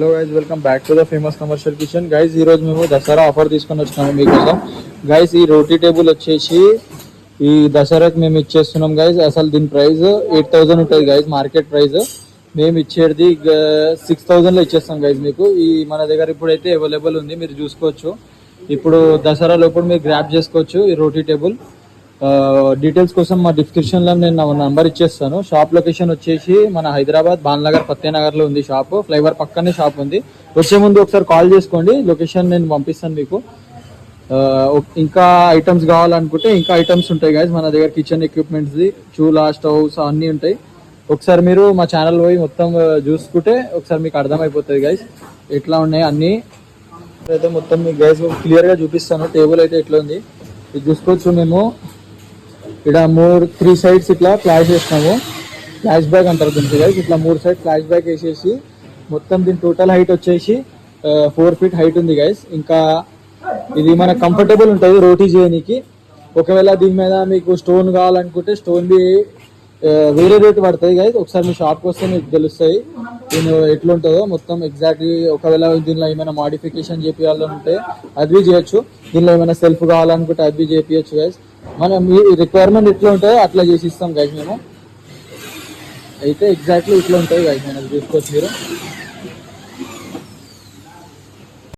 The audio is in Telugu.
Hello guys, welcome back to the famous commercial kitchen. Guys ఈ రోజు మేము దసరా ఆఫర్ తీసుకొని వచ్చినాము మీకోసం. గైస్ ఈ రోటీ టేబుల్ వచ్చేసి ఈ దసరాకి మేము ఇచ్చేస్తున్నాం గైస్. అసలు దీని ప్రైస్ 8,000 ఉంటుంది గైస్, మార్కెట్ ప్రైస్. మేము ఇచ్చేది 6,000 లో ఇచ్చేస్తాం గైస్ మీకు. ఈ మన దగ్గర ఇప్పుడైతే అవైలబుల్ ఉంది, మీరు చూసుకోవచ్చు. ఇప్పుడు దసరా లోపల మీరు గ్రాప్ చేసుకోవచ్చు ఈ రోటీ టేబుల్. డీటెయిల్స్ కోసం మా డిస్క్రిప్షన్ లో నేను నా నంబర్ ఇచ్చేస్తాను. షాప్ లొకేషన్ వచ్చేసి మన హైదరాబాద్ బాన్నగర్ ఫతేనగర్ లో ఉంది షాప్. ఫ్లైవర్ పక్కనే షాప్ ఉంది. వచ్చే ముందు ఒకసారి కాల్ చేసుకోండి, లొకేషన్ నేను పంపిస్తాను మీకు. ఇంకా ఐటమ్స్ కావాలనుకుంటే ఇంకా ఐటమ్స్ ఉంటాయి గైస్ మన దగ్గర. కిచెన్ ఎక్విప్మెంట్స్, చూలా, స్టవ్స్ అన్నీ ఉంటాయి. ఒకసారి మీరు మా ఛానల్ పోయి మొత్తం చూసుకుంటే ఒకసారి మీకు అర్థమైపోతుంది గైస్ ఎట్లా ఉన్నాయి అన్నీ. అయితే మొత్తం మీకు గైస్ క్లియర్ గా చూపిస్తాను. టేబుల్ అయితే ఎట్లా ఉంది ఇది చూసుకోవచ్చు. మేము ఇక్కడ 3 సైడ్స్ ఇట్లా ఫ్లాష్ చేసినాము. ఫ్లాష్ బ్యాక్ అంటారు దీనికి గైస్. ఇట్లా 3 సైడ్ ఫ్లాష్ బ్యాక్ వేసేసి మొత్తం దీని టోటల్ హైట్ వచ్చేసి 4 ఫీట్ హైట్ ఉంది గైస్. ఇంకా ఇది మన కంఫర్టబుల్ ఉంటుంది రోటీ చేయడానికి. ఒకవేళ దీని మీద మీకు స్టోన్ కావాలనుకుంటే స్టోన్ బి వేరే రేట్ పడుతుంది గైస్. ఒకసారి మీ షాప్కి వస్తే మీకు తెలుస్తాయి దీని ఎట్లుంటుందో మొత్తం ఎగ్జాక్ట్లీ. ఒకవేళ దీనిలో ఏమైనా మాడిఫికేషన్ చేయాలంటే అది చేయొచ్చు. దీనిలో ఏమైనా సెల్ఫ్ కావాలనుకుంటే అది చేపించచ్చు గైస్. మనం మీ రిక్వైర్మెంట్ ఎట్లా ఉంటుందో అట్లా చేసి ఇస్తాం గైస్ మేము. అయితే ఎగ్జాక్ట్లీ ఇట్లా ఉంటుంది గైస్, మనం చూసుకోవచ్చు మీరు.